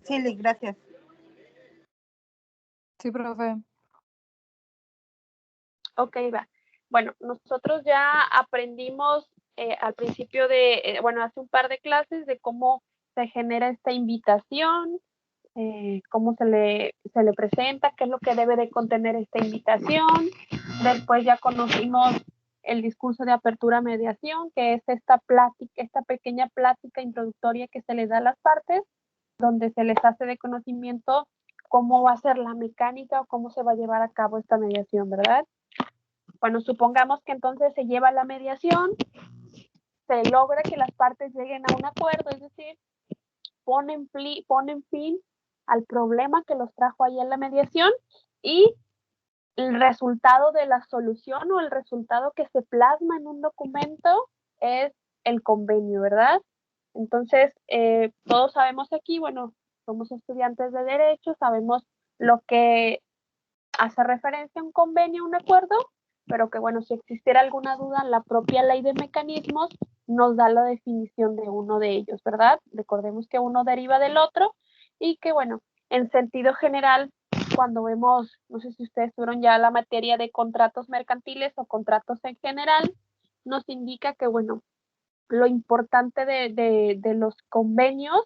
Sí, Lick, gracias. Sí, profe. Ok, va. Bueno, nosotros ya aprendimos al principio de, bueno, hace un par de clases de cómo se genera esta invitación, cómo se le presenta, qué es lo que debe de contener esta invitación. Después ya conocimos el discurso de apertura mediación, que es esta plática, esta pequeña plática introductoria que se les da a las partes, donde se les hace de conocimiento cómo va a ser la mecánica o cómo se va a llevar a cabo esta mediación, ¿verdad? Bueno, supongamos que entonces se lleva la mediación, se logra que las partes lleguen a un acuerdo, es decir, ponen fin al problema que los trajo ahí en la mediación y el resultado de la solución o el resultado que se plasma en un documento es el convenio, ¿verdad? Entonces, todos sabemos aquí, bueno, somos estudiantes de derecho, sabemos lo que hace referencia a un convenio, un acuerdo, pero que bueno, si existiera alguna duda, la propia ley de mecanismos nos da la definición de uno de ellos, ¿verdad? Recordemos que uno deriva del otro y que bueno, en sentido general, cuando vemos, no sé si ustedes tuvieron ya la materia de contratos mercantiles o contratos en general, nos indica que bueno, lo importante de los convenios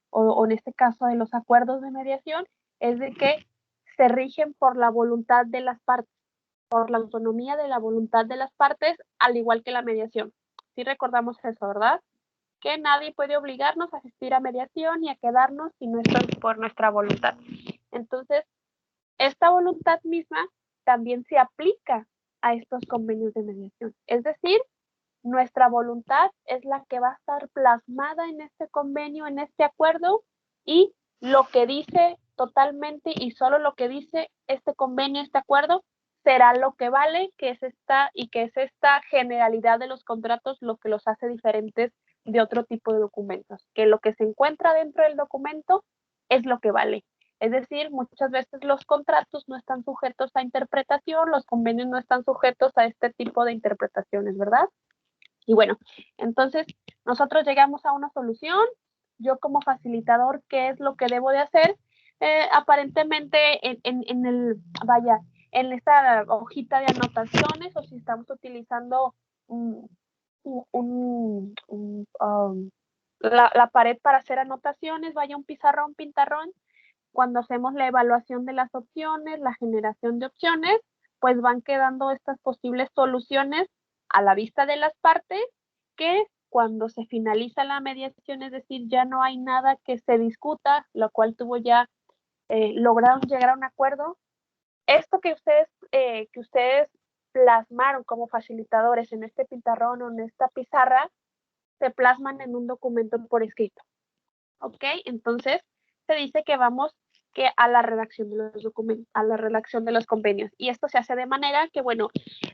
o en este caso de los acuerdos de mediación es de que se rigen por la voluntad de las partes, por la autonomía de la voluntad de las partes, al igual que la mediación. Sí recordamos eso, ¿verdad? Que nadie puede obligarnos a asistir a mediación y a quedarnos si no es por nuestra voluntad. Entonces, esta voluntad misma también se aplica a estos convenios de mediación. Es decir, nuestra voluntad es la que va a estar plasmada en este convenio, en este acuerdo, y lo que dice totalmente y solo lo que dice este convenio, este acuerdo, será lo que vale, que es esta generalidad de los contratos lo que los hace diferentes de otro tipo de documentos, que lo que se encuentra dentro del documento es lo que vale. Es decir, muchas veces los contratos no están sujetos a interpretación, los convenios no están sujetos a este tipo de interpretaciones, ¿verdad? Y bueno, entonces nosotros llegamos a una solución. Yo como facilitador, ¿qué es lo que debo de hacer? Aparentemente en esta hojita de anotaciones o si estamos utilizando la pared para hacer anotaciones, vaya un pizarrón, pintarrón, cuando hacemos la evaluación de las opciones, la generación de opciones, pues van quedando estas posibles soluciones a la vista de las partes que cuando se finaliza la mediación, es decir, ya no hay nada que se discuta, lo cual tuvo ya lograron llegar a un acuerdo. Esto que ustedes plasmaron como facilitadores en este pizarrón o en esta pizarra, se plasman en un documento por escrito. ¿Ok? Entonces, se dice que vamos que a la redacción de los documentos, a la redacción de los convenios. Y esto se hace de manera que, bueno,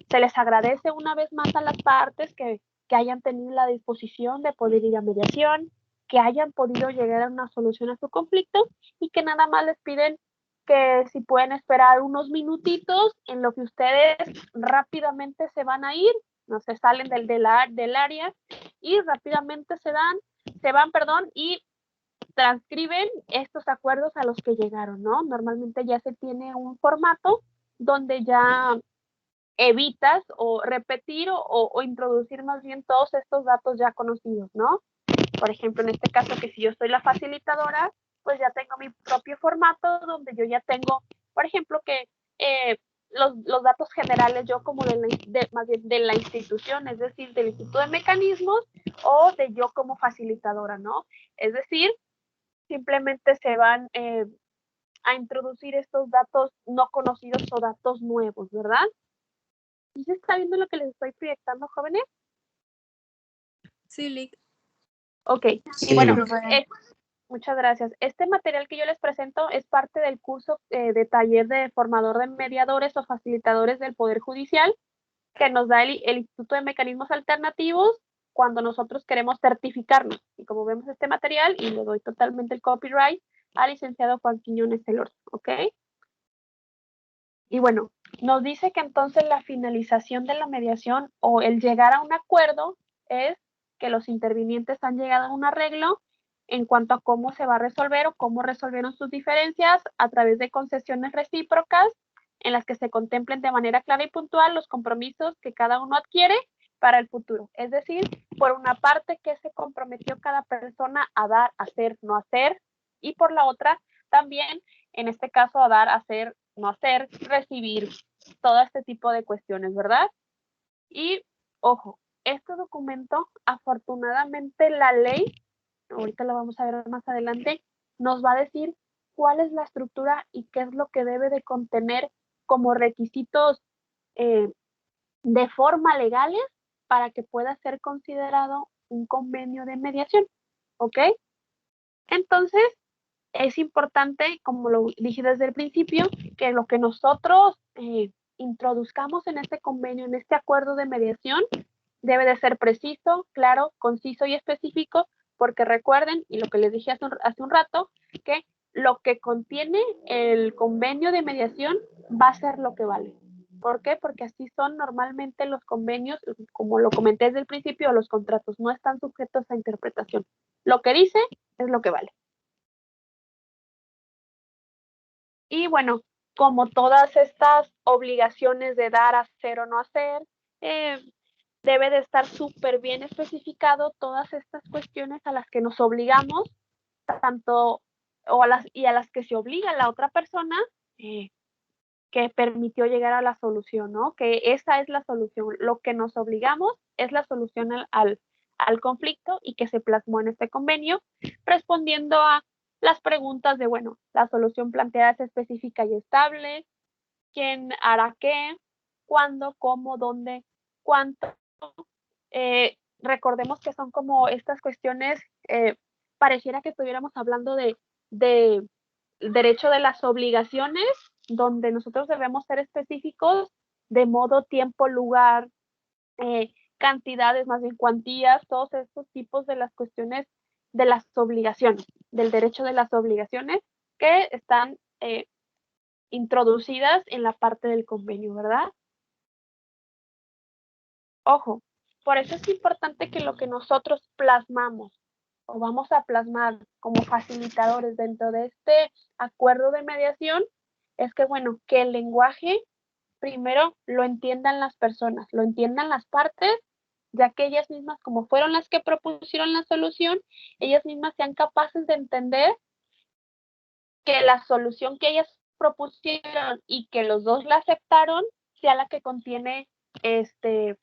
se les agradece una vez más a las partes que hayan tenido la disposición de poder ir a mediación, que hayan podido llegar a una solución a su conflicto y que nada más les piden que si pueden esperar unos minutitos en lo que ustedes rápidamente se van a ir, no se salen del área y rápidamente se van, perdón, y transcriben estos acuerdos a los que llegaron, ¿no? Normalmente ya se tiene un formato donde ya evitas o repetir o introducir más bien todos estos datos ya conocidos, ¿no? Por ejemplo, en este caso que si yo soy la facilitadora, pues ya tengo mi propio formato donde yo ya tengo, por ejemplo, que los datos generales yo como más bien de la institución, es decir, del Instituto de Mecanismos o de yo como facilitadora, ¿no? Es decir, simplemente se van a introducir estos datos no conocidos o datos nuevos, ¿verdad? ¿Y se está viendo lo que les estoy proyectando, jóvenes? Sí, Lick. Ok, Sí, y bueno, profe. muchas gracias. Este material que yo les presento es parte del curso de taller de formador de mediadores o facilitadores del Poder Judicial que nos da el Instituto de Mecanismos Alternativos cuando nosotros queremos certificarnos. Y como vemos este material, y le doy totalmente el copyright al licenciado Juan Quiñones Elorza, ¿ok? Y bueno, nos dice que entonces la finalización de la mediación o el llegar a un acuerdo es que los intervinientes han llegado a un arreglo en cuanto a cómo se va a resolver o cómo resolvieron sus diferencias a través de concesiones recíprocas en las que se contemplen de manera clara y puntual los compromisos que cada uno adquiere para el futuro. Es decir, por una parte, que se comprometió cada persona a dar, hacer, no hacer, y por la otra, también, en este caso, a dar, hacer, no hacer, recibir, todo este tipo de cuestiones, ¿verdad? Y, ojo, este documento, afortunadamente, la ley, ahorita lo vamos a ver más adelante, nos va a decir cuál es la estructura y qué es lo que debe de contener como requisitos de forma legales para que pueda ser considerado un convenio de mediación, ¿ok? Entonces, es importante, como lo dije desde el principio, que lo que nosotros introduzcamos en este convenio, en este acuerdo de mediación, debe de ser preciso, claro, conciso y específico, porque recuerden, y lo que les dije hace un rato, que lo que contiene el convenio de mediación va a ser lo que vale. ¿Por qué? Porque así son normalmente los convenios, como lo comenté desde el principio, los contratos no están sujetos a interpretación. Lo que dice es lo que vale. Y bueno, como todas estas obligaciones de dar, hacer o no hacer, eh, debe de estar súper bien especificado todas estas cuestiones a las que nos obligamos, tanto y a las que se obliga la otra persona que permitió llegar a la solución, ¿no? Que esa es la solución. Lo que nos obligamos es la solución al conflicto y que se plasmó en este convenio, respondiendo a las preguntas de, bueno, la solución planteada es específica y estable, quién hará qué, cuándo, cómo, dónde, cuánto. Recordemos que son como estas cuestiones, pareciera que estuviéramos hablando de derecho de las obligaciones, donde nosotros debemos ser específicos de modo, tiempo, lugar, cantidades, más bien cuantías, todos estos tipos de las cuestiones de las obligaciones, del derecho de las obligaciones que están introducidas en la parte del convenio, ¿verdad? Ojo, por eso es importante que lo que nosotros plasmamos o vamos a plasmar como facilitadores dentro de este acuerdo de mediación es que, bueno, que el lenguaje primero lo entiendan las personas, lo entiendan las partes, ya que ellas mismas, como fueron las que propusieron la solución, ellas mismas sean capaces de entender que la solución que ellas propusieron y que los dos la aceptaron sea la que contiene este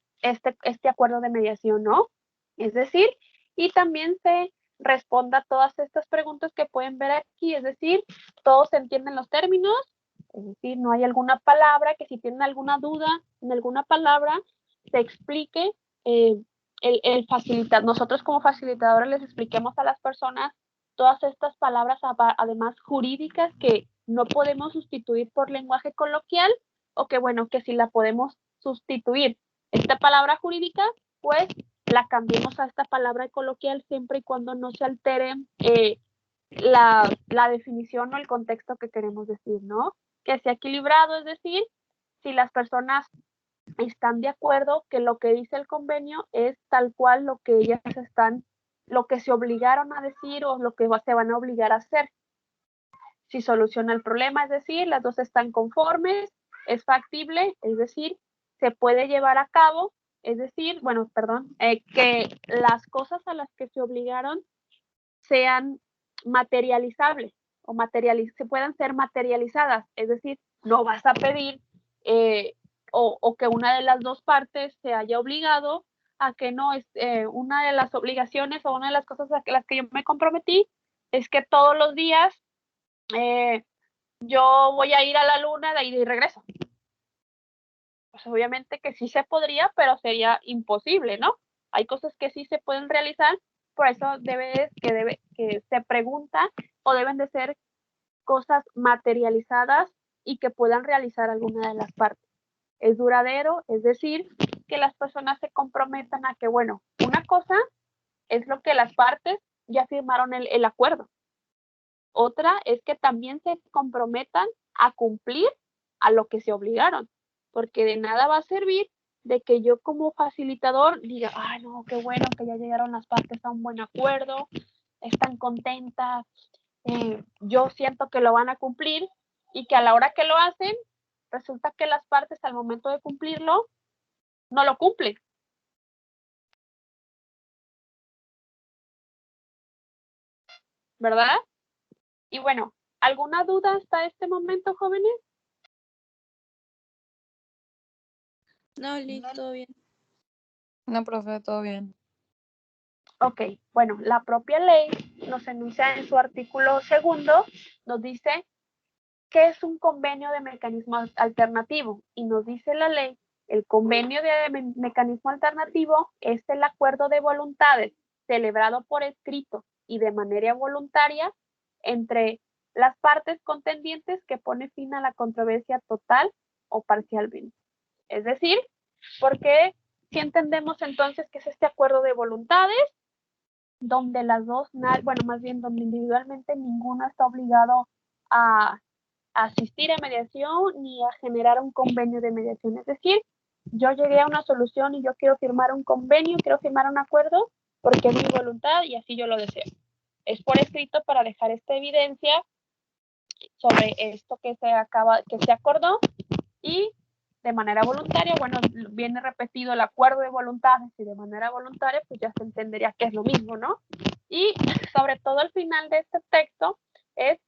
acuerdo de mediación, ¿no? Es decir, y también se responda todas estas preguntas que pueden ver aquí, es decir, todos entienden los términos, es decir, no hay alguna palabra que si tienen alguna duda en alguna palabra, se explique, el facilitar, nosotros como facilitadores les expliquemos a las personas todas estas palabras, además jurídicas, que no podemos sustituir por lenguaje coloquial, o que bueno, que si la podemos sustituir esta palabra jurídica, pues la cambiemos a esta palabra coloquial siempre y cuando no se altere la definición o el contexto que queremos decir, ¿no? Que sea equilibrado, es decir, si las personas están de acuerdo que lo que dice el convenio es tal cual lo que ellas están, lo que se obligaron a decir o lo que se van a obligar a hacer. Si soluciona el problema, es decir, las dos están conformes, es factible, es decir, se puede llevar a cabo, es decir, bueno, perdón, que las cosas a las que se obligaron sean materializables o se puedan ser materializadas, es decir, no vas a pedir o que una de las dos partes se haya obligado a que no es una de las obligaciones o una de las cosas a las que yo me comprometí es que todos los días yo voy a ir a la luna de ahí y regreso. Pues obviamente que sí se podría, pero sería imposible, ¿no? Hay cosas que sí se pueden realizar, por eso que se pregunta o deben de ser cosas materializadas y que puedan realizar alguna de las partes. Es duradero, es decir, que las personas se comprometan a que, bueno, una cosa es lo que las partes ya firmaron el acuerdo. Otra es que también se comprometan a cumplir a lo que se obligaron, porque de nada va a servir de que yo como facilitador diga, no, qué bueno que ya llegaron las partes a un buen acuerdo, están contentas, yo siento que lo van a cumplir y que a la hora que lo hacen, resulta que las partes al momento de cumplirlo no lo cumplen. ¿Verdad? Y bueno, ¿alguna duda hasta este momento, jóvenes? No, Liz, todo bien. No, profe, todo bien. Ok, bueno, la propia ley nos enuncia en su artículo 2, nos dice qué es un convenio de mecanismo alternativo y nos dice la ley, el convenio de mecanismo alternativo es el acuerdo de voluntades celebrado por escrito y de manera voluntaria entre las partes contendientes que pone fin a la controversia total o parcialmente. Es decir, porque si entendemos entonces que es este acuerdo de voluntades, donde las dos, bueno, más bien donde individualmente ninguno está obligado a asistir a mediación ni a generar un convenio de mediación. Es decir, yo llegué a una solución y yo quiero firmar un convenio, quiero firmar un acuerdo porque es mi voluntad y así yo lo deseo. Es por escrito para dejar esta evidencia sobre esto que se acordó y de manera voluntaria, bueno, viene repetido el acuerdo de voluntades y de manera voluntaria, pues ya se entendería que es lo mismo, ¿no? Y sobre todo al final de este texto es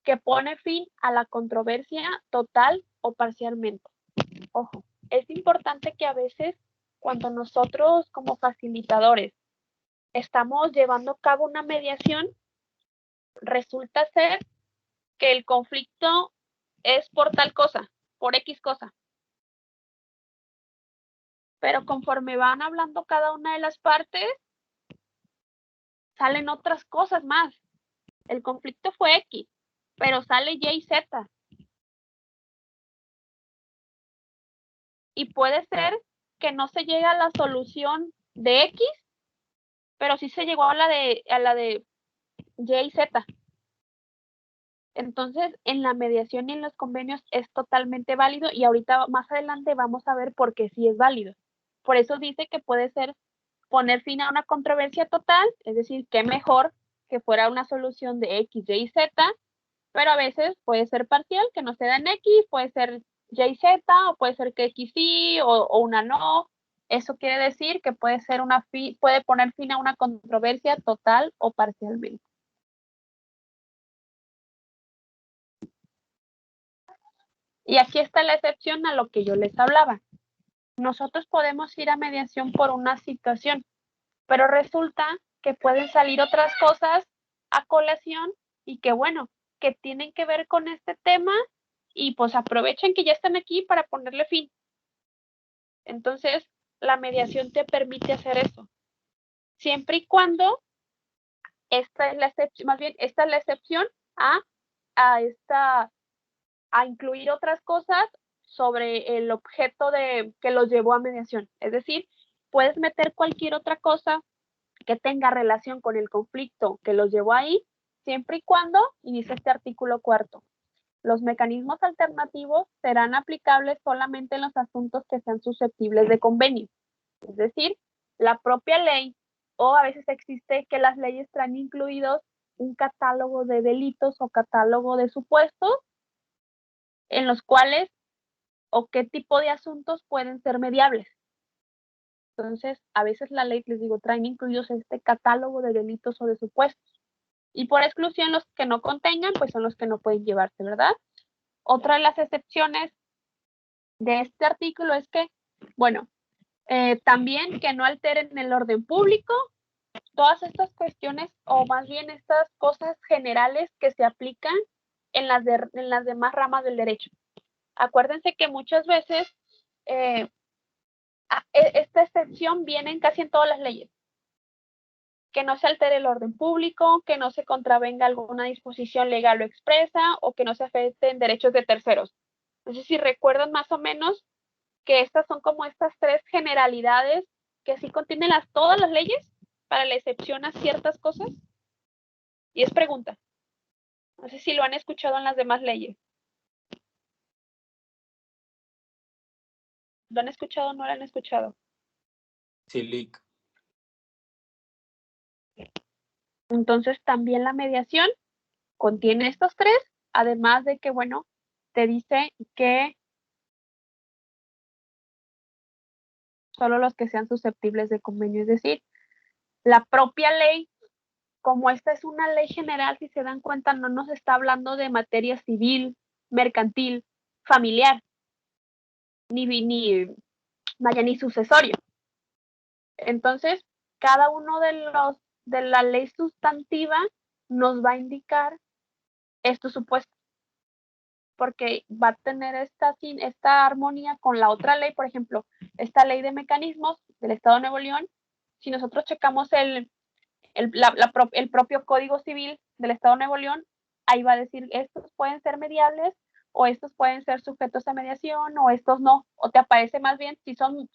que pone fin a la controversia total o parcialmente. Ojo, es importante que a veces cuando nosotros como facilitadores estamos llevando a cabo una mediación, resulta ser que el conflicto es por tal cosa, por X cosa. Pero conforme van hablando cada una de las partes, salen otras cosas más. El conflicto fue X, pero sale Y y Z. Y puede ser que no se llegue a la solución de X, pero sí se llegó a la de Y y Z. Entonces, en la mediación y en los convenios es totalmente válido y ahorita más adelante vamos a ver por qué sí es válido. Por eso dice que puede ser poner fin a una controversia total, es decir, que mejor que fuera una solución de X, Y y Z, pero a veces puede ser parcial, que no se da en X, puede ser Y y Z, o puede ser que X sí, o una no. Eso quiere decir que puede ser puede poner fin a una controversia total o parcialmente. Y aquí está la excepción a lo que yo les hablaba. Nosotros podemos ir a mediación por una situación, pero resulta que pueden salir otras cosas a colación y que bueno, que tienen que ver con este tema y pues aprovechen que ya están aquí para ponerle fin. Entonces, la mediación te permite hacer eso. Siempre y cuando esta es la excepción, más bien, esta es la excepción a incluir otras cosas sobre el objeto que los llevó a mediación. Es decir, puedes meter cualquier otra cosa que tenga relación con el conflicto que los llevó ahí, siempre y cuando, y dice este artículo 4, los mecanismos alternativos serán aplicables solamente en los asuntos que sean susceptibles de convenio. Es decir, la propia ley, o a veces existe que las leyes traen incluidos un catálogo de delitos o catálogo de supuestos en los cuales o qué tipo de asuntos pueden ser mediables. Entonces, a veces la ley, les digo, traen incluidos este catálogo de delitos o de supuestos. Y por exclusión, los que no contengan, pues son los que no pueden llevarse, ¿verdad? Otra de las excepciones de este artículo es que, bueno, también que no alteren el orden público, todas estas cuestiones, o más bien estas cosas generales que se aplican en las demás ramas del derecho. Acuérdense que muchas veces esta excepción viene en casi en todas las leyes. Que no se altere el orden público, que no se contravenga alguna disposición legal o expresa, o que no se afecten derechos de terceros. No sé si recuerdan más o menos que estas son como estas tres generalidades que sí contienen todas las leyes para la excepción a ciertas cosas. Y es pregunta. No sé si lo han escuchado en las demás leyes. ¿Lo han escuchado o no lo han escuchado? Sí, Lick. Entonces, también la mediación contiene estos tres, además de que, bueno, te dice que solo los que sean susceptibles de convenio, es decir, la propia ley, como esta es una ley general, si se dan cuenta, no nos está hablando de materia civil, mercantil, familiar, ni sucesorio. Entonces, cada uno de la ley sustantiva nos va a indicar estos supuestos, porque va a tener esta armonía con la otra ley, por ejemplo, esta ley de mecanismos del Estado de Nuevo León. Si nosotros checamos el propio Código Civil del Estado de Nuevo León, ahí va a decir, estos pueden ser mediables, o estos pueden ser sujetos a mediación, o estos no, o te aparece más bien, si son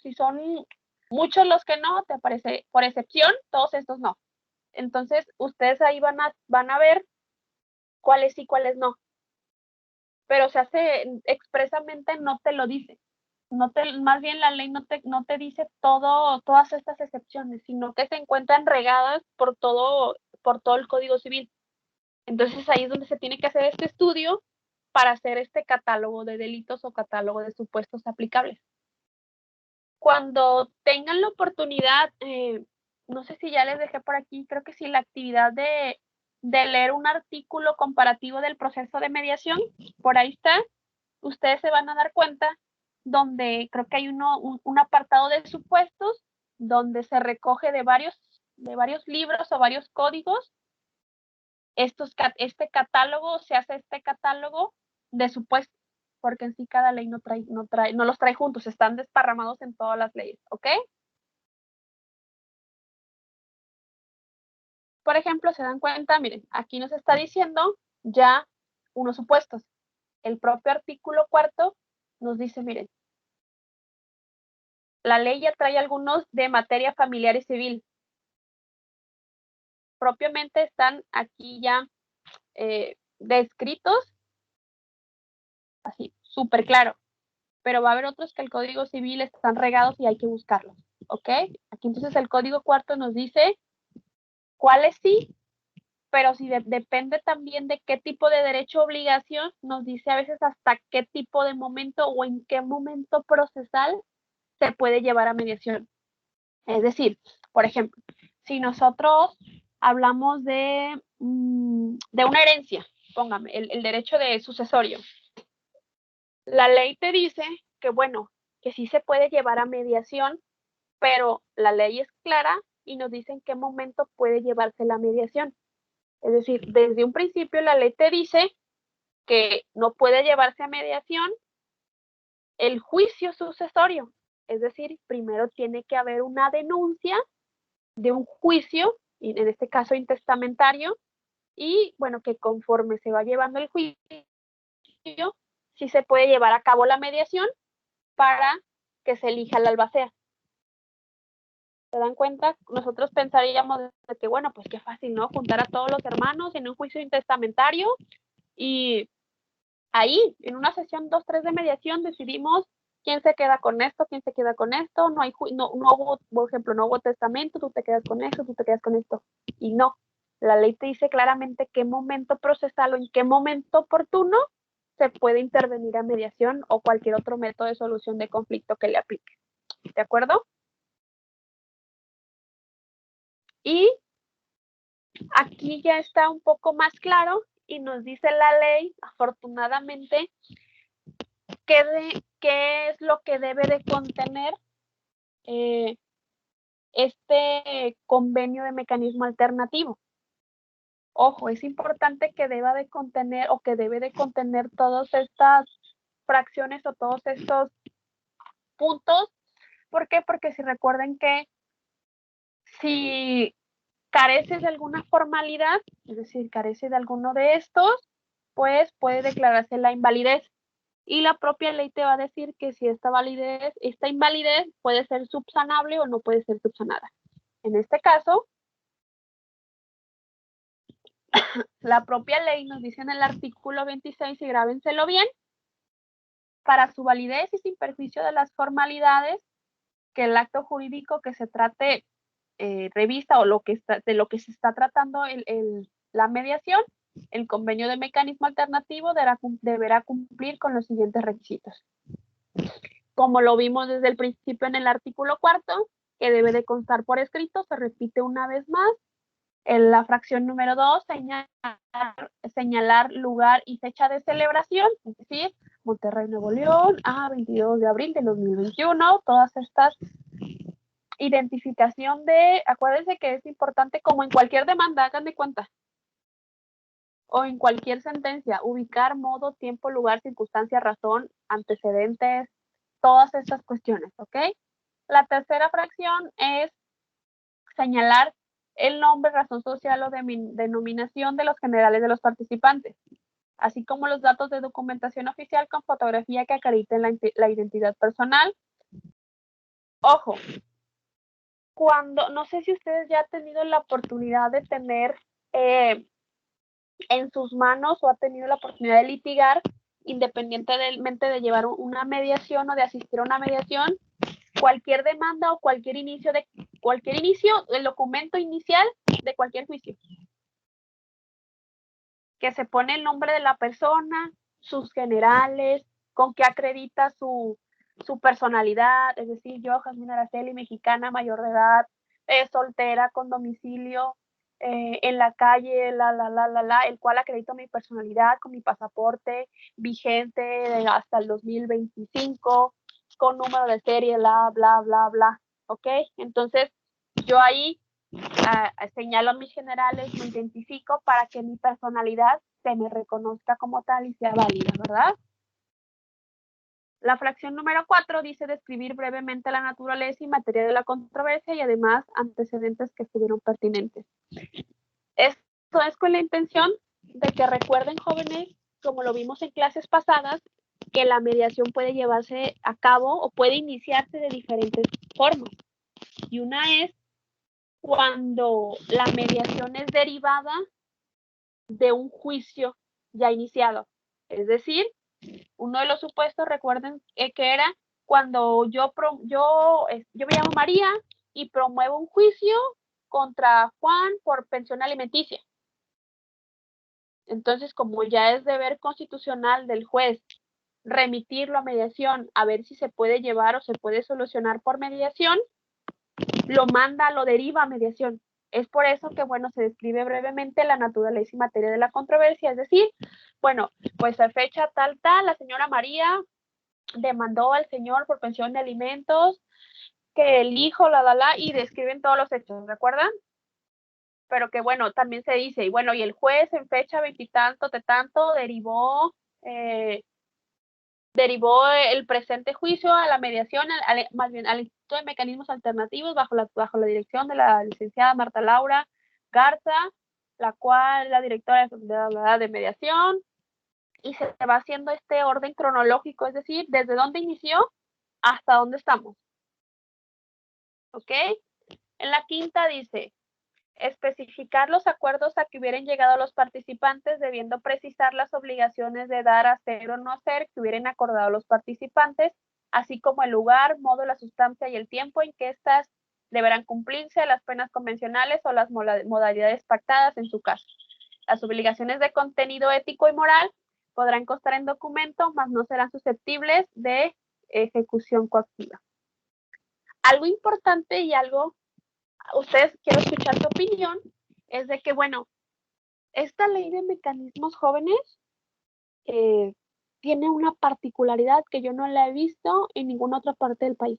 muchos los que no, te aparece por excepción, todos estos no. Entonces, ustedes ahí van a ver cuáles sí, cuáles no. Pero se hace expresamente, no te lo dice. Más bien la ley no te dice todas estas excepciones, sino que se encuentran regadas por todo el Código Civil. Entonces ahí es donde se tiene que hacer este estudio para hacer este catálogo de delitos o catálogo de supuestos aplicables. Cuando tengan la oportunidad, no sé si ya les dejé por aquí, creo que sí, la actividad de leer un artículo comparativo del proceso de mediación, por ahí está, ustedes se van a dar cuenta donde creo que hay un apartado de supuestos donde se recoge de varios libros o varios códigos este catálogo, se hace este catálogo de supuestos, porque en sí cada ley no los trae juntos, están desparramados en todas las leyes, ¿ok? Por ejemplo, se dan cuenta, miren, aquí nos está diciendo ya unos supuestos. El propio artículo 4 nos dice, miren, la ley ya trae algunos de materia familiar y civil. Propiamente están aquí ya descritos, así, súper claro. Pero va a haber otros que el Código Civil están regados y hay que buscarlos, ¿ok? Aquí entonces el Código 4 nos dice cuáles sí, pero si depende también de qué tipo de derecho o obligación, nos dice a veces hasta qué tipo de momento o en qué momento procesal se puede llevar a mediación. Es decir, por ejemplo, si nosotros hablamos de una herencia, póngame, el derecho de sucesorio, la ley te dice que, bueno, que sí se puede llevar a mediación, pero la ley es clara y nos dice en qué momento puede llevarse la mediación. Es decir, desde un principio la ley te dice que no puede llevarse a mediación el juicio sucesorio. Es decir, primero tiene que haber una denuncia de un juicio, en este caso intestamentario, y bueno, que conforme se va llevando el juicio, sí se puede llevar a cabo la mediación para que se elija la albacea. ¿Se dan cuenta? Nosotros pensaríamos de que, bueno, pues qué fácil, ¿no? Juntar a todos los hermanos en un juicio intestamentario y ahí, en una sesión 2, 3 de mediación, decidimos quién se queda con esto, quién se queda con esto, no hubo, por ejemplo, no hubo testamento, tú te quedas con esto, tú te quedas con esto. Y no, la ley te dice claramente qué momento procesal o en qué momento oportuno se puede intervenir a mediación o cualquier otro método de solución de conflicto que le aplique. ¿De acuerdo? Y aquí ya está un poco más claro y nos dice la ley, afortunadamente, qué es lo que debe de contener este convenio de mecanismo alternativo. Ojo, es importante que deba de contener o que debe de contener todas estas fracciones o todos estos puntos. ¿Por qué? Porque si recuerden que si careces de alguna formalidad, es decir, carece de alguno de estos, pues puede declararse la invalidez. Y la propia ley te va a decir que si esta invalidez puede ser subsanable o no puede ser subsanada. En este caso, la propia ley nos dice en el artículo 26, y grábenselo bien, para su validez y sin perjuicio de las formalidades, que el acto jurídico que se trate revista o de lo que se está tratando la mediación, el convenio de mecanismo alternativo deberá cumplir con los siguientes requisitos. Como lo vimos desde el principio en el artículo 4, que debe de constar por escrito, se repite una vez más. En la fracción número 2, señalar lugar y fecha de celebración, es decir, Monterrey, Nuevo León, a 22 de abril de 2021, todas estas identificación acuérdense que es importante como en cualquier demanda, hagan de cuenta, o en cualquier sentencia, ubicar modo, tiempo, lugar, circunstancia, razón, antecedentes, todas estas cuestiones, ¿ok? La tercera fracción es señalar el nombre, razón social o denominación de los generales de los participantes, así como los datos de documentación oficial con fotografía que acrediten la identidad personal. Ojo, no sé si ustedes ya han tenido la oportunidad de tener en sus manos o ha tenido la oportunidad de litigar, independientemente de llevar una mediación o de asistir a una mediación, cualquier demanda o cualquier inicio, el documento inicial de cualquier juicio, que se pone el nombre de la persona, sus generales, con qué acredita su personalidad, es decir, yo, Jasmine Araceli, mexicana, mayor de edad, soltera, con domicilio, en la calle, el cual acredito mi personalidad con mi pasaporte vigente hasta el 2025, con número de serie, bla, bla, bla, bla, ¿ok? Entonces, yo ahí señalo a mis generales, me identifico para que mi personalidad se me reconozca como tal y sea válida, ¿verdad? La fracción número 4 dice describir brevemente la naturaleza y materia de la controversia y además antecedentes que estuvieron pertinentes. Esto es con la intención de que recuerden, jóvenes, como lo vimos en clases pasadas, que la mediación puede llevarse a cabo o puede iniciarse de diferentes formas. Y una es cuando la mediación es derivada de un juicio ya iniciado. Es decir, uno de los supuestos, recuerden que era cuando yo me llamo María y promuevo un juicio contra Juan por pensión alimenticia. Entonces, como ya es deber constitucional del juez remitirlo a mediación a ver si se puede llevar o se puede solucionar por mediación, lo deriva a mediación. Es por eso que, bueno, se describe brevemente la naturaleza y materia de la controversia, es decir, bueno, pues a fecha tal, la señora María demandó al señor por pensión de alimentos, que el hijo, y describen todos los hechos, ¿recuerdan? Pero que, bueno, también se dice, y bueno, y el juez en fecha veintitanto de tanto derivó el presente juicio a la mediación, más bien al Instituto de Mecanismos Alternativos bajo la dirección de la licenciada Marta Laura Garza, la cual es la directora de mediación, y se va haciendo este orden cronológico, es decir, desde dónde inició hasta dónde estamos. ¿Ok? En la quinta dice, especificar los acuerdos a que hubieran llegado los participantes, debiendo precisar las obligaciones de dar, hacer o no hacer que hubieran acordado los participantes, así como el lugar, modo, la sustancia y el tiempo en que éstas deberán cumplirse, las penas convencionales o las modalidades pactadas en su caso. Las obligaciones de contenido ético y moral podrán constar en documento, mas no serán susceptibles de ejecución coactiva. Algo importante y algo, ustedes, quiero escuchar tu opinión, es de que, bueno, esta ley de mecanismos jóvenes tiene una particularidad que yo no la he visto en ninguna otra parte del país.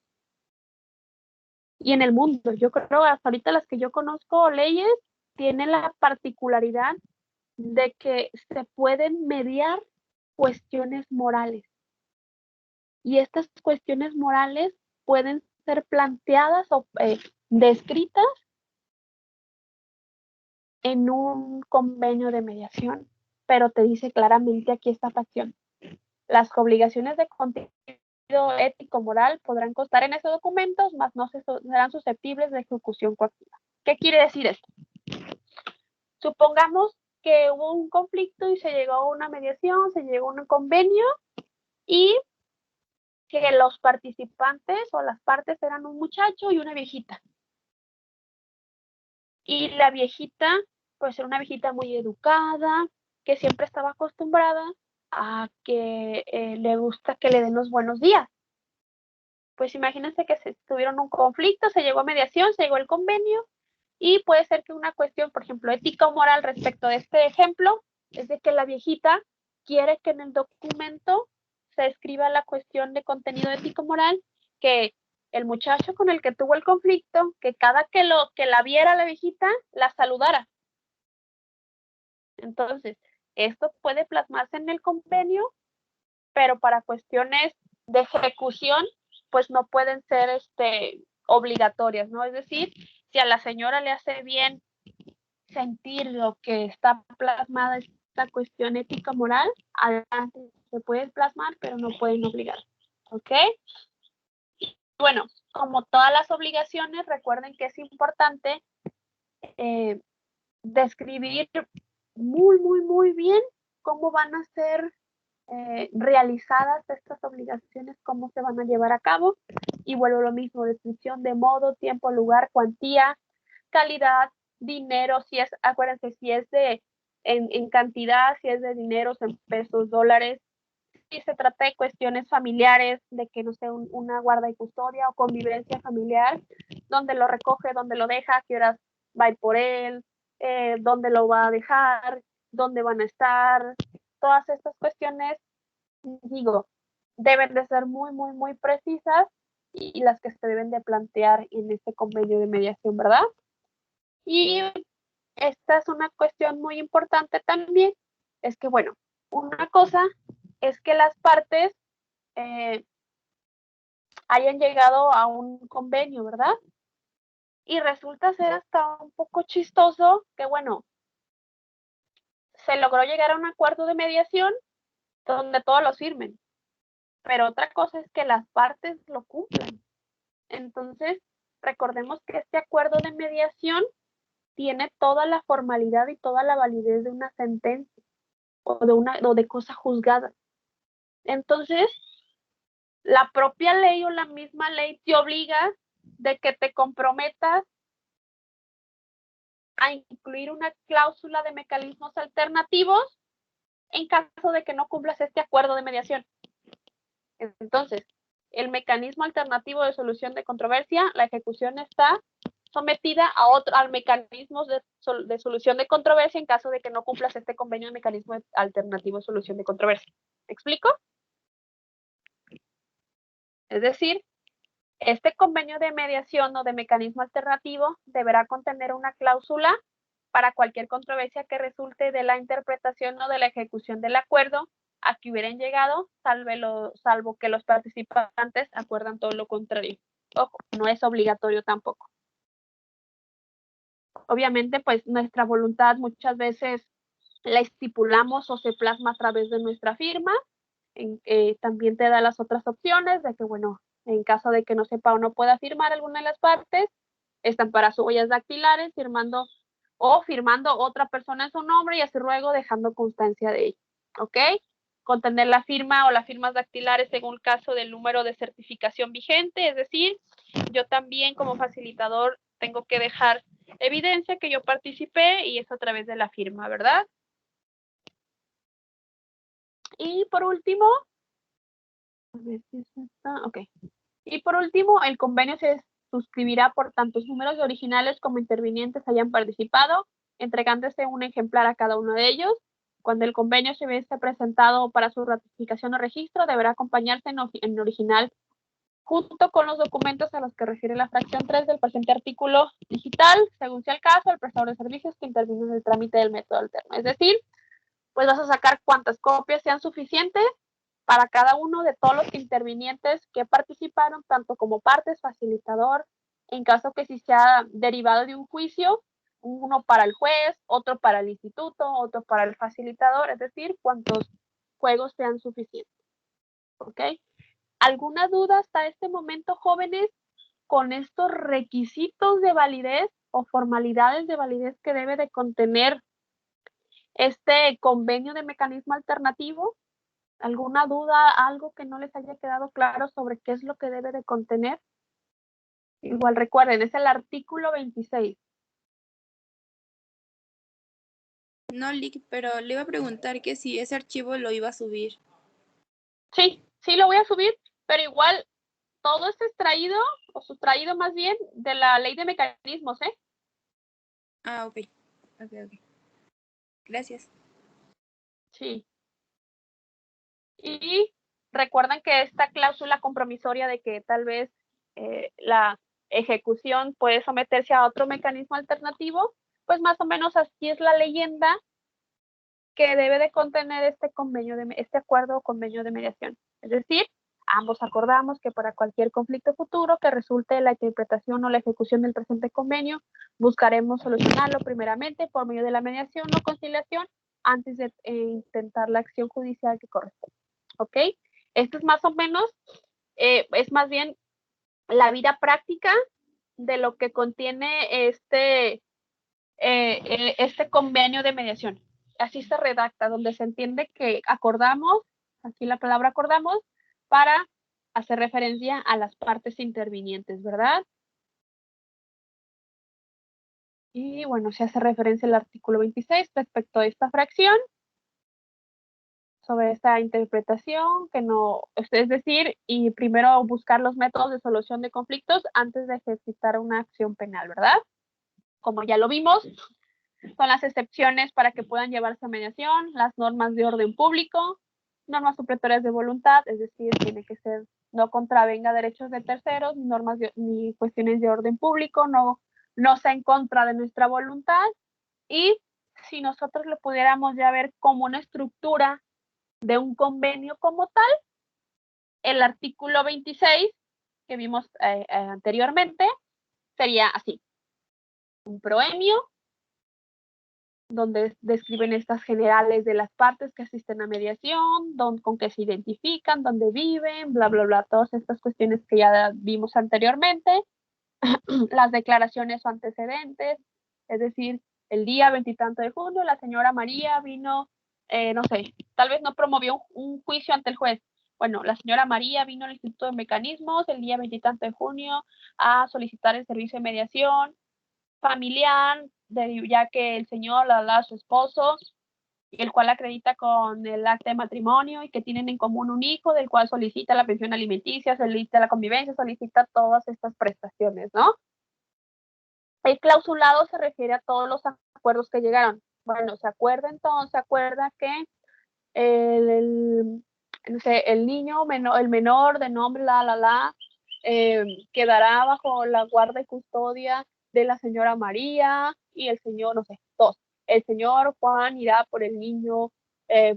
Y en el mundo, yo creo, hasta ahorita las que yo conozco, leyes, tienen la particularidad de que se pueden mediar cuestiones morales. Y estas cuestiones morales pueden ser planteadas o descritas en un convenio de mediación, pero te dice claramente aquí esta fracción. Las obligaciones de contenido ético moral podrán constar en esos documentos, mas no serán susceptibles de ejecución coactiva. ¿Qué quiere decir esto? Supongamos que hubo un conflicto y se llegó a una mediación, se llegó a un convenio y que los participantes o las partes eran un muchacho y una viejita. Y la viejita, pues era una viejita muy educada, que siempre estaba acostumbrada a que le gusta que le den los buenos días. Pues imagínense que se tuvieron un conflicto, se llegó a mediación, se llegó al convenio, y puede ser que una cuestión, por ejemplo, ética o moral respecto de este ejemplo, es de que la viejita quiere que en el documento se escriba la cuestión de contenido ético-moral, que el muchacho con el que tuvo el conflicto, que cada que la viera la viejita, la saludara. Entonces, esto puede plasmarse en el convenio, pero para cuestiones de ejecución, pues no pueden ser obligatorias, ¿no? Es decir, si a la señora le hace bien sentir lo que está plasmada esta cuestión ética moral, adelante se puede plasmar, pero no pueden obligar, ¿ok? Bueno, como todas las obligaciones, recuerden que es importante describir muy bien cómo van a ser realizadas estas obligaciones, cómo se van a llevar a cabo. Y vuelvo lo mismo, descripción de modo, tiempo, lugar, cuantía, calidad, dinero, si es, acuérdense, si es en cantidad, si es de dinero, en pesos, dólares, si se trata de cuestiones familiares, de que no sé, una guarda y custodia o convivencia familiar, dónde lo recoge, dónde lo deja, a qué horas va a ir por él, dónde lo va a dejar, dónde van a estar, todas estas cuestiones, digo, deben de ser muy precisas y las que se deben de plantear en este convenio de mediación, ¿verdad? Y esta es una cuestión muy importante también, es que, bueno, una cosa es que las partes hayan llegado a un convenio, ¿verdad? Y resulta ser hasta un poco chistoso que, bueno, se logró llegar a un acuerdo de mediación donde todos lo firmen, pero otra cosa es que las partes lo cumplan. Entonces, recordemos que este acuerdo de mediación tiene toda la formalidad y toda la validez de una sentencia o de cosa juzgada. Entonces, la propia ley o la misma ley te obliga de que te comprometas a incluir una cláusula de mecanismos alternativos en caso de que no cumplas este acuerdo de mediación. Entonces, el mecanismo alternativo de solución de controversia, la ejecución está sometida al mecanismo de solución de controversia en caso de que no cumplas este convenio de mecanismo alternativo de solución de controversia. ¿Me explico? Es decir, este convenio de mediación o de mecanismo alternativo deberá contener una cláusula para cualquier controversia que resulte de la interpretación o de la ejecución del acuerdo a que hubieran llegado, salvo que los participantes acuerdan todo lo contrario. Ojo, no es obligatorio tampoco. Obviamente, pues nuestra voluntad muchas veces la estipulamos o se plasma a través de nuestra firma. También te da las otras opciones de que, bueno, en caso de que no sepa o no pueda firmar alguna de las partes, están para sus huellas dactilares, firmando otra persona en su nombre y así ruego dejando constancia de ello. ¿Ok? Contener la firma o las firmas dactilares según el caso del número de certificación vigente, es decir, yo también como facilitador tengo que dejar evidencia que yo participé y es a través de la firma, ¿verdad? Y por último, a ver si está, ok. Y por último, el convenio se suscribirá por tantos números de originales como intervinientes hayan participado, entregándose un ejemplar a cada uno de ellos. Cuando el convenio se hubiese presentado para su ratificación o registro, deberá acompañarse en original junto con los documentos a los que refiere la fracción 3 del presente artículo digital, según sea el caso, el prestador de servicios que intervino en el trámite del método alterno. Es decir, pues vas a sacar cuantas copias sean suficientes para cada uno de todos los intervinientes que participaron, tanto como partes, facilitador, en caso que si sea derivado de un juicio, uno para el juez, otro para el instituto, otro para el facilitador, es decir, cuantos juegos sean suficientes. ¿Ok? ¿Alguna duda hasta este momento, jóvenes, con estos requisitos de validez o formalidades de validez que debe de contener este convenio de mecanismo alternativo? ¿Alguna duda, algo que no les haya quedado claro sobre qué es lo que debe de contener? Igual recuerden, es el artículo 26. No, Lick, pero le iba a preguntar que si ese archivo lo iba a subir. Sí, sí lo voy a subir, pero igual todo es extraído, o sustraído más bien, de la ley de mecanismos, ¿eh? Ah, ok. Gracias. Sí. Y recuerdan que esta cláusula compromisoria de que tal vez la ejecución puede someterse a otro mecanismo alternativo, pues más o menos así es la leyenda que debe de contener este acuerdo o convenio de mediación. Es decir, ambos acordamos que para cualquier conflicto futuro que resulte de la interpretación o la ejecución del presente convenio, buscaremos solucionarlo primeramente por medio de la mediación o conciliación antes de intentar la acción judicial que corresponde. ¿Ok? Esto es más o menos, es más bien la vida práctica de lo que contiene este convenio de mediación. Así se redacta, donde se entiende que acordamos, aquí la palabra acordamos, para hacer referencia a las partes intervinientes, ¿verdad? Y bueno, se hace referencia al artículo 26 respecto a esta fracción, sobre esta interpretación, que no, es decir, y primero buscar los métodos de solución de conflictos antes de ejercitar una acción penal, ¿verdad? Como ya lo vimos, son las excepciones para que puedan llevarse a mediación, las normas de orden público, normas supletorias de voluntad, es decir, tiene que ser, no contravenga derechos de terceros, ni cuestiones de orden público, no sea en contra de nuestra voluntad, y si nosotros lo pudiéramos ya ver como una estructura de un convenio como tal, el artículo 26 que vimos anteriormente sería así: un proemio, donde describen estas generales de las partes que asisten a mediación, con qué se identifican, dónde viven, bla, bla, bla, todas estas cuestiones que ya vimos anteriormente, las declaraciones o antecedentes, es decir, el día veintitanto de junio la señora María vino, no sé, tal vez no promovió un juicio ante el juez. Bueno, la señora María vino al Instituto de Mecanismos el día veintitanto de junio a solicitar el servicio de mediación familiar, ya que el señor la da a su esposo, el cual acredita con el acta de matrimonio y que tienen en común un hijo, del cual solicita la pensión alimenticia, solicita la convivencia, solicita todas estas prestaciones, ¿no? El clausulado se refiere a todos los acuerdos que llegaron. Bueno, se acuerda que no sé, el niño, el menor de nombre quedará bajo la guarda y custodia de la señora María y el señor, no sé, dos. El señor Juan irá por el niño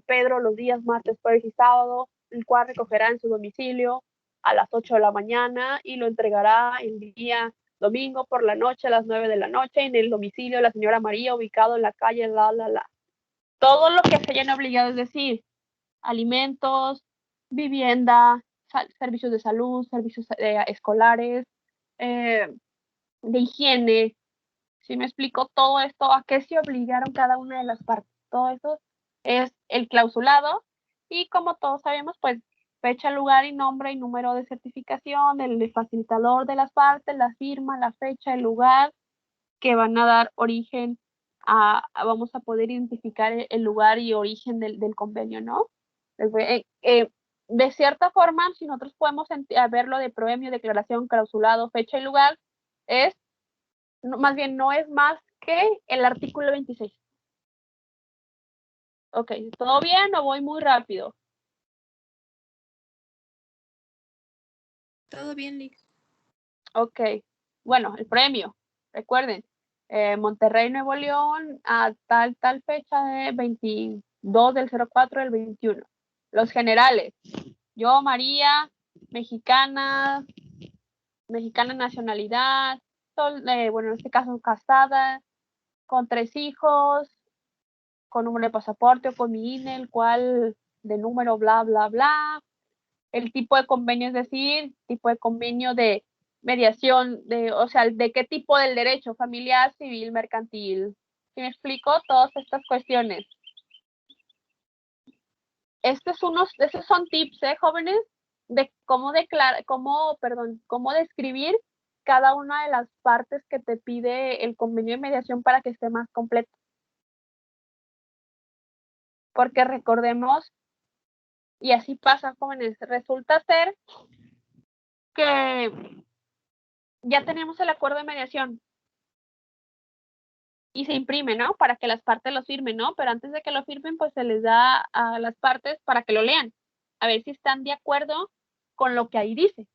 Pedro los días martes, jueves y sábado, el cual recogerá en su domicilio a las 8 de la mañana y lo entregará el día domingo por la noche a las 9 de la noche en el domicilio de la señora María, ubicado en la calle Todo lo que se hayan obligado, es decir, alimentos, vivienda, servicios de salud, servicios escolares, de higiene. Si me explico todo esto, a qué se obligaron cada una de las partes. Todo eso es el clausulado y como todos sabemos, pues fecha, lugar y nombre y número de certificación, el facilitador de las partes, la firma, la fecha, el lugar que van a dar origen vamos a poder identificar el lugar y origen del convenio, ¿no? De cierta forma, si nosotros podemos verlo de proemio, declaración, clausulado, fecha y lugar, más bien no es más que el artículo 26. Ok, ¿todo bien o voy muy rápido? Todo bien, Lick. Ok, bueno, el premio, recuerden, Monterrey, Nuevo León, a tal fecha de 22 del 04 del 21. Los generales, yo, María, mexicana nacionalidad, bueno, en este caso casada, con 3 hijos, con número de pasaporte o con mi INE, el cual de número bla, bla, bla. El tipo de convenio, es decir, tipo de convenio de mediación, o sea, de qué tipo del derecho, familiar, civil, mercantil. ¿Sí me explico? Todas estas cuestiones. Estos son tips, jóvenes, de cómo describir cada una de las partes que te pide el convenio de mediación para que esté más completo. Porque recordemos, y así pasa, jóvenes, resulta ser que ya tenemos el acuerdo de mediación y se imprime, ¿no? Para que las partes lo firmen, ¿no? Pero antes de que lo firmen, pues se les da a las partes para que lo lean, a ver si están de acuerdo con lo que ahí dice.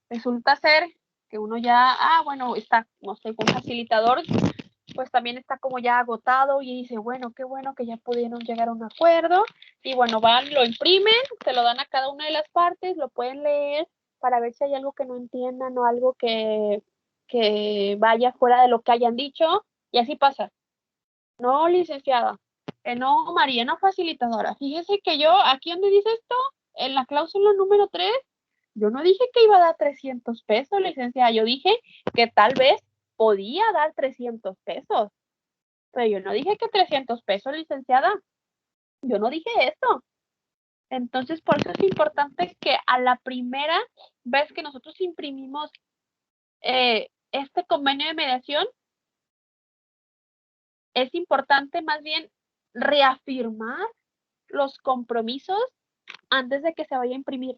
Resulta ser que uno ya, bueno, está, no sé, con facilitador, pues también está como ya agotado y dice, bueno, qué bueno que ya pudieron llegar a un acuerdo. Y bueno, van, lo imprimen, se lo dan a cada una de las partes, lo pueden leer para ver si hay algo que no entiendan o algo que vaya fuera de lo que hayan dicho. Y así pasa. No, licenciada. No, María, no facilitadora. Fíjese que yo, aquí donde dice esto, en la cláusula número 3, yo no dije que iba a dar 300 pesos, licenciada. Yo dije que tal vez podía dar 300 pesos. Pero yo no dije que 300 pesos, licenciada. Yo no dije eso. Entonces, por eso es importante que a la primera vez que nosotros imprimimos este convenio de mediación, es importante más bien reafirmar los compromisos antes de que se vaya a imprimir,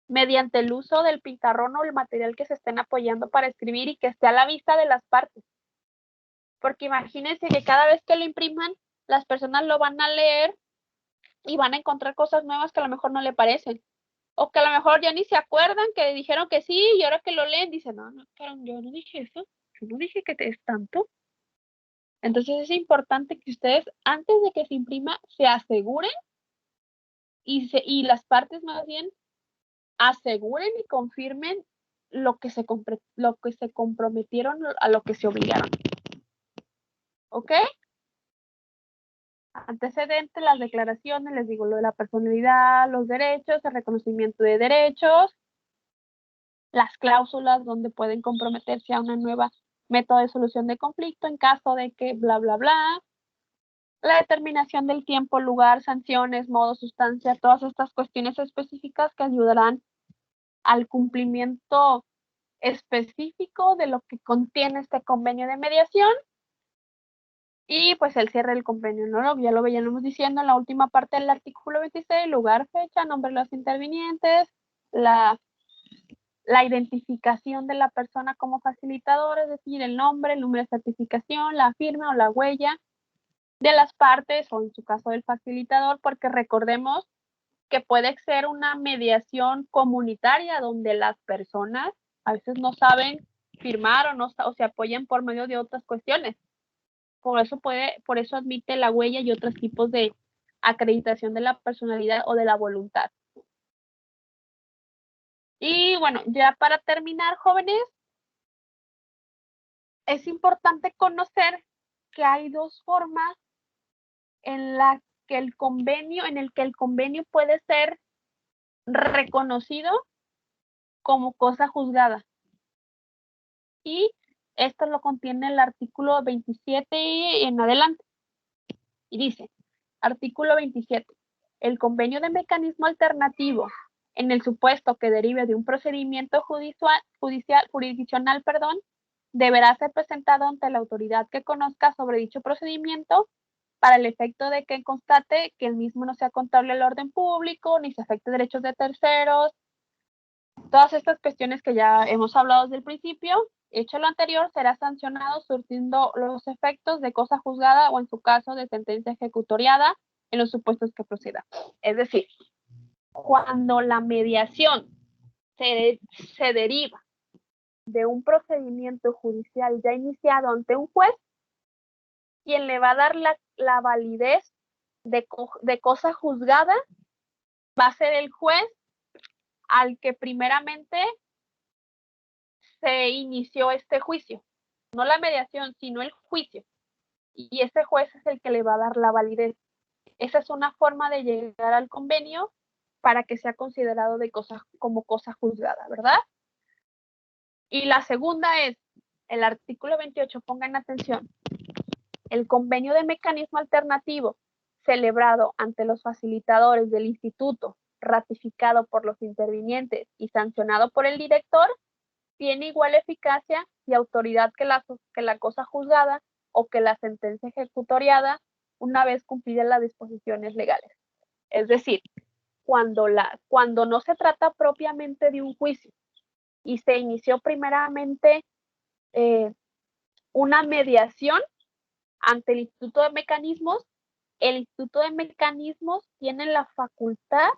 mediante el uso del pizarrón o el material que se estén apoyando para escribir y que esté a la vista de las partes. Porque imagínense que cada vez que lo impriman, las personas lo van a leer y van a encontrar cosas nuevas que a lo mejor no le parecen. O que a lo mejor ya ni se acuerdan que dijeron que sí y ahora que lo leen dicen, no, yo no dije eso, yo no dije que es tanto. Entonces es importante que ustedes, antes de que se imprima, se aseguren y las partes más bien aseguren y confirmen lo que se comprometieron, a lo que se obligaron. ¿Ok? Antecedentes, las declaraciones, les digo lo de la personalidad, los derechos, el reconocimiento de derechos, las cláusulas donde pueden comprometerse a una nueva método de solución de conflicto en caso de que bla, bla, bla, la determinación del tiempo, lugar, sanciones, modo, sustancia, todas estas cuestiones específicas que ayudarán al cumplimiento específico de lo que contiene este convenio de mediación. Y pues el cierre del convenio, ¿no? Ya lo veníamos diciendo en la última parte del artículo 26, lugar, fecha, nombre de los intervinientes, la identificación de la persona como facilitador, es decir, el nombre, el número de certificación, la firma o la huella de las partes o en su caso del facilitador, porque recordemos que puede ser una mediación comunitaria donde las personas a veces no saben firmar o se apoyan por medio de otras cuestiones. Por eso admite la huella y otros tipos de acreditación de la personalidad o de la voluntad. Y bueno, ya para terminar, jóvenes, es importante conocer que hay dos formas en el que el convenio puede ser reconocido como cosa juzgada. Y esto lo contiene el artículo 27 y en adelante. Y dice, artículo 27, el convenio de mecanismo alternativo en el supuesto que derive de un procedimiento jurisdiccional, deberá ser presentado ante la autoridad que conozca sobre dicho procedimiento para el efecto de que constate que el mismo no sea contrario al orden público, ni se afecte derechos de terceros. Todas estas cuestiones que ya hemos hablado desde el principio, hecho lo anterior, será sancionado surtiendo los efectos de cosa juzgada o en su caso de sentencia ejecutoriada en los supuestos que proceda. Es decir, cuando la mediación se deriva de un procedimiento judicial ya iniciado ante un juez, quien le va a dar la validez de cosa juzgada va a ser el juez al que primeramente se inició este juicio. No la mediación, sino el juicio. Y ese juez es el que le va a dar la validez. Esa es una forma de llegar al convenio para que sea considerado como cosa juzgada, ¿verdad? Y la segunda es el artículo 28, pongan atención. El convenio de mecanismo alternativo celebrado ante los facilitadores del instituto, ratificado por los intervinientes y sancionado por el director, tiene igual eficacia y autoridad que la cosa juzgada o que la sentencia ejecutoriada una vez cumplidas las disposiciones legales. Es decir, cuando no se trata propiamente de un juicio y se inició primeramente una mediación ante el Instituto de Mecanismos, el Instituto de Mecanismos tiene la facultad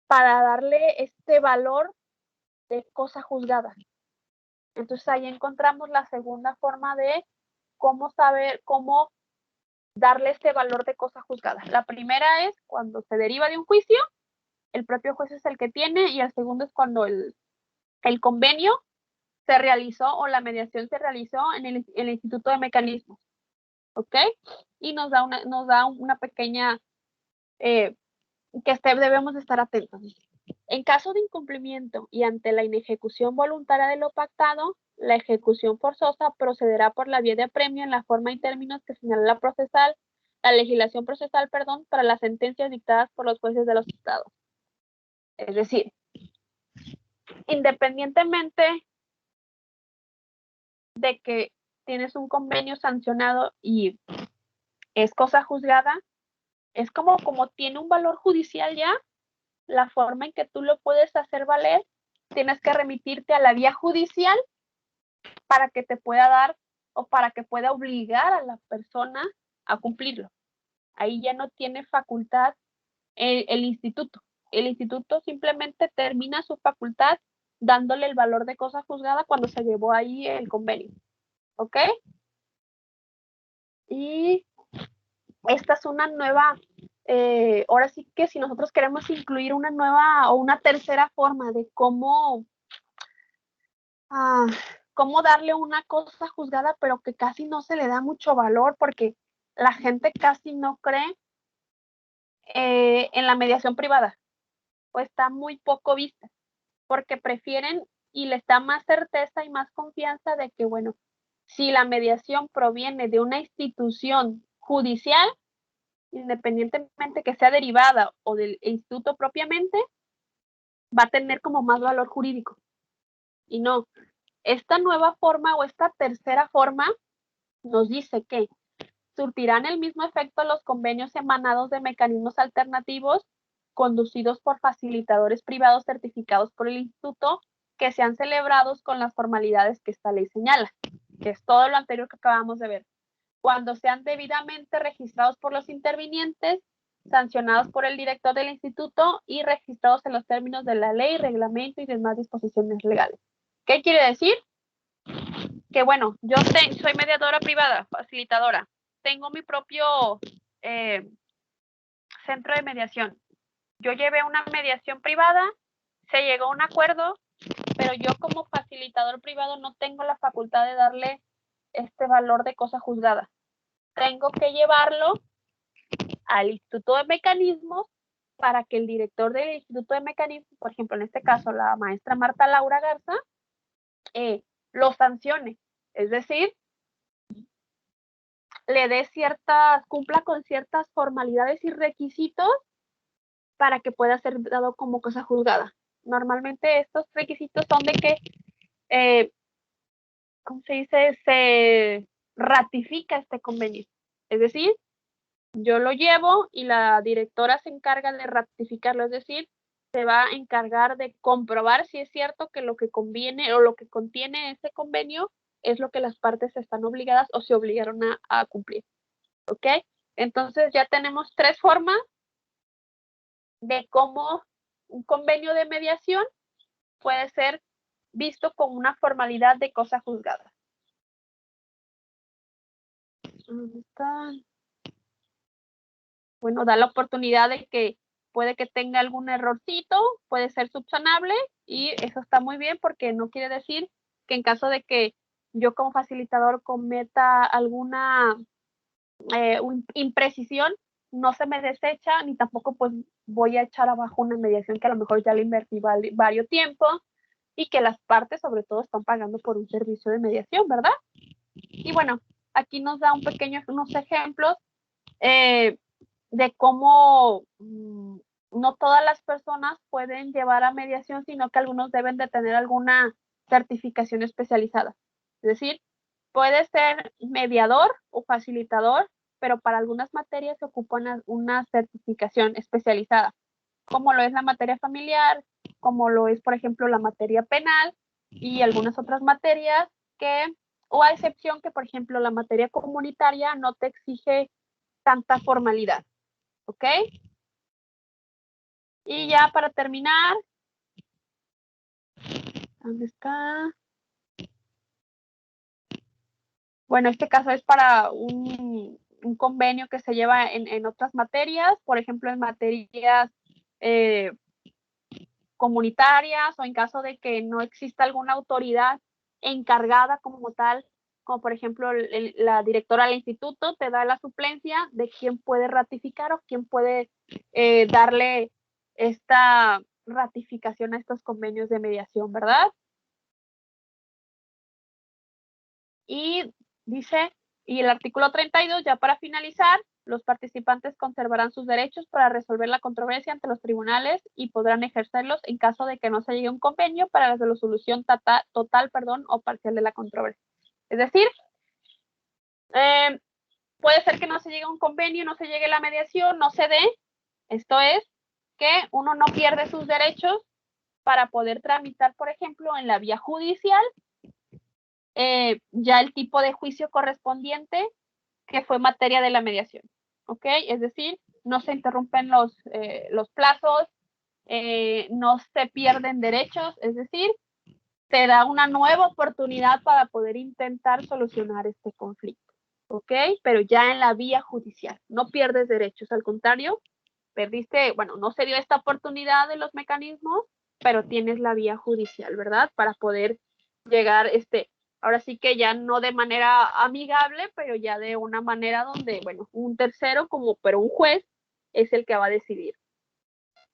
para darle este valor de cosa juzgada. Entonces ahí encontramos la segunda forma de cómo saber, cómo darle este valor de cosa juzgada. La primera es cuando se deriva de un juicio, el propio juez es el que tiene, y el segundo es cuando el convenio se realizó o la mediación se realizó en el Instituto de Mecanismos. ¿Ok? Y nos da una pequeña que debemos estar atentos. En caso de incumplimiento y ante la inejecución voluntaria de lo pactado, la ejecución forzosa procederá por la vía de apremio en la forma y términos que señala la legislación procesal, para las sentencias dictadas por los jueces de los estados. Es decir, independientemente de que tienes un convenio sancionado y es cosa juzgada, es como tiene un valor judicial ya, la forma en que tú lo puedes hacer valer, tienes que remitirte a la vía judicial para que te pueda dar o para que pueda obligar a la persona a cumplirlo. Ahí ya no tiene facultad el instituto. El instituto simplemente termina su facultad dándole el valor de cosa juzgada cuando se llevó ahí el convenio. ¿Ok? Y esta es una nueva, ahora sí que si nosotros queremos incluir una nueva o una tercera forma de cómo darle una cosa juzgada, pero que casi no se le da mucho valor porque la gente casi no cree en la mediación privada, pues está muy poco vista, porque prefieren y les da más certeza y más confianza de que, bueno, si la mediación proviene de una institución judicial, independientemente que sea derivada o del instituto propiamente, va a tener como más valor jurídico. Y no, esta nueva forma o esta tercera forma nos dice que surtirán el mismo efecto los convenios emanados de mecanismos alternativos conducidos por facilitadores privados certificados por el instituto que sean celebrados con las formalidades que esta ley señala, que es todo lo anterior que acabamos de ver. Cuando sean debidamente registrados por los intervinientes, sancionados por el director del instituto y registrados en los términos de la ley, reglamento y demás disposiciones legales. ¿Qué quiere decir? Que bueno, yo soy mediadora privada, facilitadora, tengo mi propio centro de mediación. Yo llevé una mediación privada, se llegó a un acuerdo, pero yo como facilitador privado no tengo la facultad de darle este valor de cosa juzgada. Tengo que llevarlo al Instituto de Mecanismos para que el director del Instituto de Mecanismos, por ejemplo, en este caso la maestra Marta Laura Garza, lo sancione. Es decir, le dé cumpla con ciertas formalidades y requisitos para que pueda ser dado como cosa juzgada. Normalmente estos requisitos son de que, ¿cómo se dice? Se ratifica este convenio. Es decir, yo lo llevo y la directora se encarga de ratificarlo, es decir, se va a encargar de comprobar si es cierto que lo que conviene o lo que contiene ese convenio es lo que las partes están obligadas o se obligaron a cumplir. ¿Ok? Entonces ya tenemos tres formas de cómo un convenio de mediación puede ser visto como una formalidad de cosa juzgada. ¿Dónde está? Bueno, da la oportunidad de que puede que tenga algún errorcito, puede ser subsanable y eso está muy bien porque no quiere decir que en caso de que yo como facilitador cometa alguna imprecisión, no se me desecha ni tampoco pues voy a echar abajo una mediación que a lo mejor ya le invertí varios tiempo y que las partes sobre todo están pagando por un servicio de mediación, ¿verdad? Y bueno, aquí nos da unos ejemplos de cómo no todas las personas pueden llevar a mediación, sino que algunos deben de tener alguna certificación especializada. Es decir, puede ser mediador o facilitador, pero para algunas materias se ocupa una certificación especializada, como lo es la materia familiar, como lo es, por ejemplo, la materia penal y algunas otras materias que, o a excepción que, por ejemplo, la materia comunitaria no te exige tanta formalidad, ¿ok? Y ya para terminar, ¿dónde está? Bueno, este caso es para un convenio que se lleva en otras materias, por ejemplo, en materias comunitarias o en caso de que no exista alguna autoridad encargada como tal, como por ejemplo la directora del instituto te da la suplencia de quién puede ratificar o quién puede darle esta ratificación a estos convenios de mediación, ¿verdad? Y dice, y el artículo 32, ya para finalizar, los participantes conservarán sus derechos para resolver la controversia ante los tribunales y podrán ejercerlos en caso de que no se llegue a un convenio para la resolución total, o parcial de la controversia. Es decir, puede ser que no se llegue a un convenio, no se llegue a la mediación, no se dé. Esto es que uno no pierde sus derechos para poder tramitar, por ejemplo, en la vía judicial, ya el tipo de juicio correspondiente que fue materia de la mediación, ¿ok? Es decir, no se interrumpen los plazos, no se pierden derechos, es decir, se da una nueva oportunidad para poder intentar solucionar este conflicto, ¿ok? Pero ya en la vía judicial, no pierdes derechos, al contrario, perdiste, bueno, no se dio esta oportunidad de los mecanismos, pero tienes la vía judicial, ¿verdad? Para poder llegar, ahora sí que ya no de manera amigable, pero ya de una manera donde, bueno, un tercero pero un juez es el que va a decidir